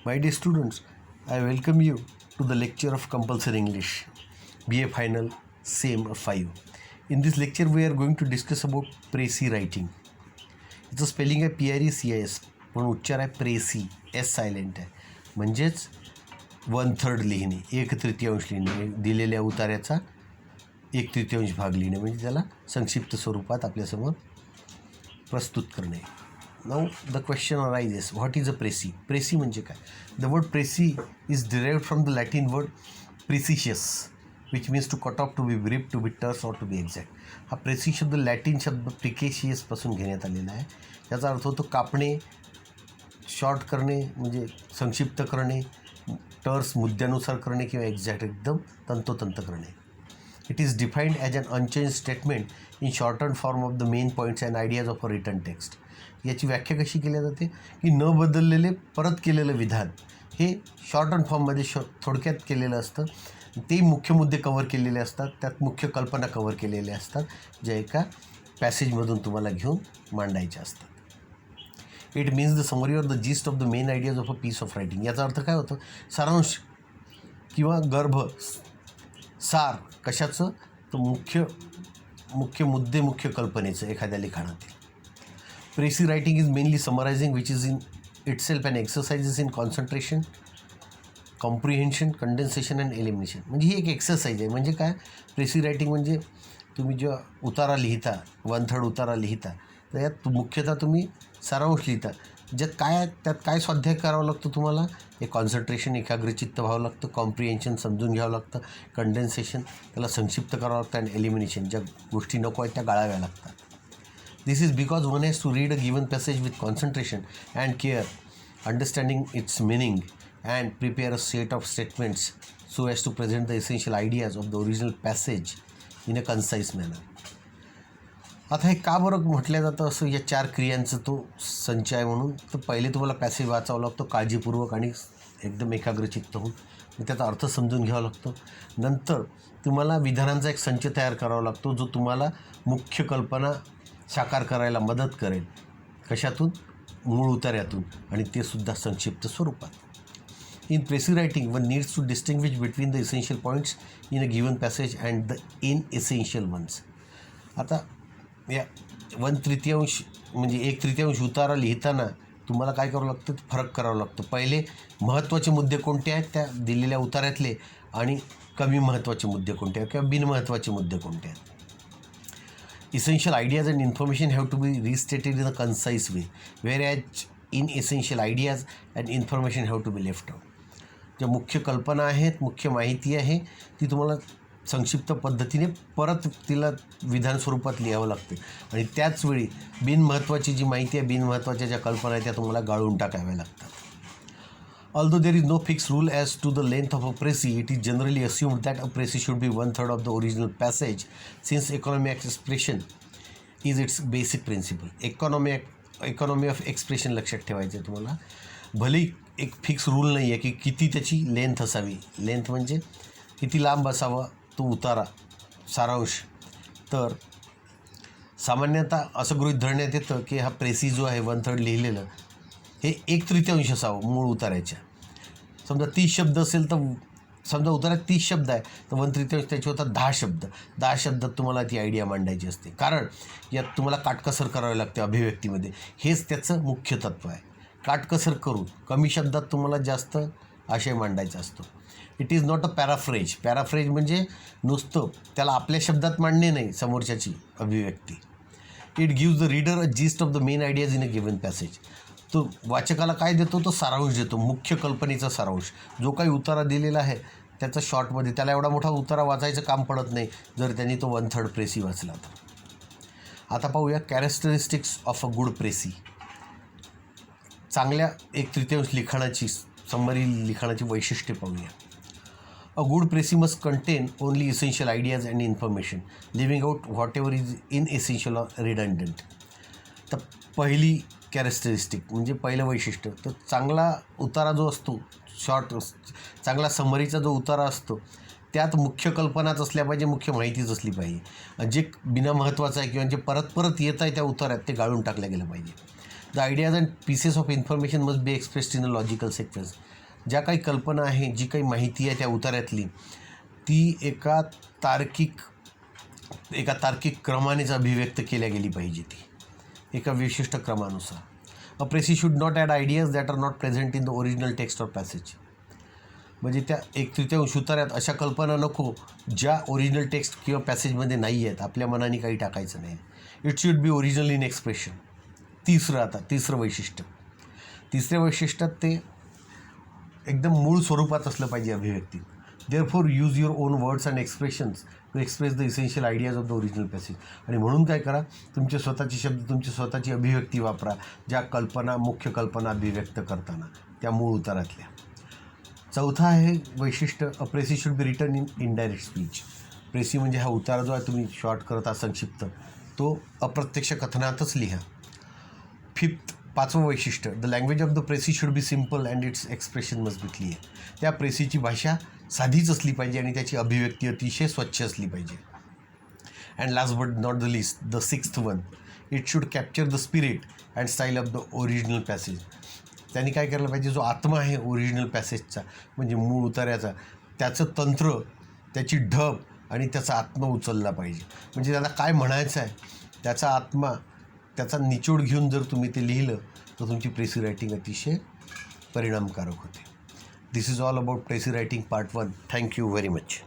My dear students, I welcome you to the lecture of compulsory English, BA Final, SAME 5. In this lecture, we are going to discuss about Precis writing. याचं spelling आहे PRECIS, पण उच्चार आहे प्रेसी, S silent आहे. म्हणजेच 1/3 लिहिणे, 1/3 लिहिणे, दिलेल्या उतार्याचा 1/3 भाग लिहिणे, म्हणजे त्याला संक्षिप्त स्वरूपात आपल्यासमोर प्रस्तुत करणे. Now the question arises, what is a preci? Preci म्हणजे काय? The word preci is derived from the Latin word precisius, which means to cut off, to be brief, to be terse or to be exact. हा प्रेसी शब्द Latin शब्द प्रिकेशियस पासून घेण्यात आलेला आहे. याचा अर्थ होतो कापणे, शॉर्ट करणे म्हणजे संक्षिप्त करणे, टर्स मुद्द्यानुसार करणे किंवा एक्झॅक्ट एकदम तंतोतंत करणे. It is defined as an unchanged statement in shortened form of the main points and ideas of a written text. याची व्याख्या कशी केली जाते की न बदललेले परत केलेलं विधान हे शॉर्टन फॉर्ममध्ये थोडक्यात केलेलं असतं. ते मुख्य मुद्दे कव्हर केलेले असतात, त्यात मुख्य कल्पना कव्हर केलेल्या असतात, ज्या एका पॅसेजमधून तुम्हाला घेऊन मांडायच्या असतात. It means the summary or the gist of the main ideas of a piece of writing. याचा अर्थ काय होतं? सारांश किंवा गर्भ, सार कशाचं? तर मुख्य मुद्दे, मुख्य कल्पनेचं एखाद्या लिखाणातील. Precis writing is mainly summarizing which is in itself and exercises in concentration, comprehension, condensation and elimination. म्हणजे ही एक एक्सरसाइज आहे. म्हणजे काय? प्रेसी रायटिंग म्हणजे तुम्ही जेव्हा उतारा लिहिता, 1/3 उतारा लिहिता, तर यात मुख्यतः तुम्ही सारांश लिहिता. ज्यात काय आहे, त्यात काय स्वाध्याय करावं लागतं तुम्हाला? एक कॉन्सन्ट्रेशन, एकाग्रचित्त व्हावं लागतं, कॉम्प्रिहेन्शन समजून घ्यावं लागतं, कंडेन्सेशन त्याला संक्षिप्त करावं लागतं, आणि एलिमिनेशन ज्या गोष्टी नको आहेत त्या गाळाव्या लागतात. This is because one has to read a given passage with concentration and care, understanding its meaning, and prepare a set of statements so as to present the essential ideas of the original passage in a concise manner. आता हे का बरं म्हटलं जातं असं? या 4 क्रियांचं तो संच आहे म्हणून. तर पहिले तुम्हाला पॅसेज वाचावा लागतो काळजीपूर्वक आणि एकदम एकाग्रचित्त होऊन, त्याचा अर्थ समजून घ्यावा लागतो. नंतर तुम्हाला विधानांचा एक संच तयार करावा लागतो, जो तुम्हाला मुख्य कल्पना साकार करायला मदत करेल. कशातून? मूळ उतार्यातून, आणि ते सुद्धा संक्षिप्त स्वरूपात. In precis writing one needs to distinguish between the essential points in a given passage and the inessential ones. आता या 1/3 म्हणजे 1/3 उतारा लिहिताना तुम्हाला काय करावं लागतं? फरक करावा लागतो. पहिले महत्त्वाचे मुद्दे कोणते आहेत त्या दिलेल्या उतार्यातले, आणि कमी महत्त्वाचे मुद्दे कोणते आहेत किंवा बिनमहत्त्वाचे मुद्दे कोणते आहेत. Essential ideas and information have to be restated in a concise way, whereas inessential ideas and information have to be left out. ज्या मुख्य कल्पना आहेत, मुख्य माहिती आहे, ती तुम्हाला संक्षिप्त पद्धतीने परत तिला विधान स्वरूपात लिहावं लागते, आणि त्याचवेळी बिनमहत्त्वाची जी माहिती आहे, बिनमहत्त्वाच्या ज्या कल्पना आहेत त्या तुम्हाला गाळून टाकाव्या लागतात. Although there is no fixed rule as to the length of a précis, it is generally assumed that a précis should be 1/3 of the original passage, since economy of expression is its basic principle. Economy of expression लक्षात ठेवायचं आहे तुम्हाला. भले एक fix rule नाही आहे की किती त्याची लेंथ असावी. लेंथ म्हणजे किती लांब असावा तो उतारा, सारांश. तर सामान्यतः असं गृहीत धरण्यात येतं की हा प्रेसी जो आहे 1/3 लिहिलेलं, हे 1/3 असावं मूळ उतार्याच्या. समजा 30 शब्द असेल तर, समजा उतार्यात 30 शब्द आहे तर 1/3 त्याचे होतात 10 शब्द. 10 शब्दात तुम्हाला ती आयडिया मांडायची असते, कारण यात तुम्हाला काटकसर करावी लागते अभिव्यक्तीमध्ये. हेच त्याचं मुख्य तत्त्व आहे. काटकसर करून कमी शब्दात तुम्हाला जास्त आशय मांडायचा असतो. It is not a paraphrase. Paraphrase म्हणजे नुसतं त्याला आपल्या शब्दात मांडणे नाही, समोरच्याची अभिव्यक्ती. It gives the reader a gist of the main ideas in a given passage. तो वाचकाला काय देतो? तो सारांश देतो, मुख्य कल्पनेचा सारांश. जो काही उतारा दिलेला आहे त्याचा शॉर्टमध्ये, त्याला एवढा मोठा उतारा वाचायचं काम पडत नाही जर त्यांनी तो 1/3 प्रेसी वाचला तर. आता पाहूया characteristics of a good precis. चांगल्या 1/3 लिखाणाची, समरी लिखाणाची वैशिष्ट्ये पाहूया. A good precis must contain only essential ideas and information, leaving out whatever is inessential or redundant. तर पहिली कॅरेक्टरिस्टिक म्हणजे पहिलं वैशिष्ट्य, तर चांगला उतारा जो असतो, चांगला समरीचा जो उतारा असतो, त्यात मुख्य कल्पनाच असल्या पाहिजे, मुख्य माहितीच असली पाहिजे. जे बिना महत्त्वाचं आहे किंवा जे परत परत येत आहे त्या उतार्यात ते गाळून टाकलं गेलं पाहिजे. The ideas and pieces of information must be expressed in a logical sequence. ज्या काही कल्पना आहे, जी काही माहिती आहे त्या उतार्यातली, ती एका तार्किक क्रमानेच अभिव्यक्त केल्या गेली पाहिजे, ती एका विशिष्ट क्रमानुसार. A precis should not add ideas that are not present in the original text or passage. म्हणजे त्या 1/3 उतार्यात अशा कल्पना नको ज्या ओरिजिनल टेक्स्ट किंवा पॅसेजमध्ये नाही आहेत. आपल्या मनाने काही टाकायचं नाही. It should be original in expression. तिसरं वैशिष्ट्य. तिसऱ्या वैशिष्ट्यात ते एकदम मूळ स्वरूपात असलं पाहिजे अभिव्यक्ती. Therefore use your own words and expressions to express the essential ideas of the original passage. आणि म्हणून काय करा, तुमचे स्वतःचे शब्द, तुमची स्वतःची अभिव्यक्ती वापरा, ज्या मुख्य कल्पना अभिव्यक्त करताना त्या मूळ उतारातल्या. चौथा आहे वैशिष्ट्य, a precis should be written in indirect speech. Precis म्हणजे हा उतारा जो आहे तुम्ही शॉर्ट करता संक्षिप्त, तो अप्रत्यक्ष कथनातच लिहा. पाचवं वैशिष्ट्य, the language of the precis should be simple and its expression must be clear. त्या प्रेसीची भाषा साधीच असली पाहिजे आणि त्याची अभिव्यक्ती अतिशय स्वच्छ असली पाहिजे. And last but not the list, the sixth one, it should capture the spirit and style of the original passage. त्यांनी काय करायला पाहिजे, जो आत्मा आहे ओरिजिनल पॅसेजचा म्हणजे मूळ उतार्याचा, त्याचं तंत्र, त्याची ढब आणि त्याचा आत्मा उचलला पाहिजे. म्हणजे त्याला काय म्हणायचं आहे त्याचा आत्मा, त्याचा निचोड घेऊन जर तुम्ही ते लिहिलं तर तुमची प्रेसी रायटिंग अतिशय परिणामकारक होते. This is all about precis writing part 1. Thank you very much.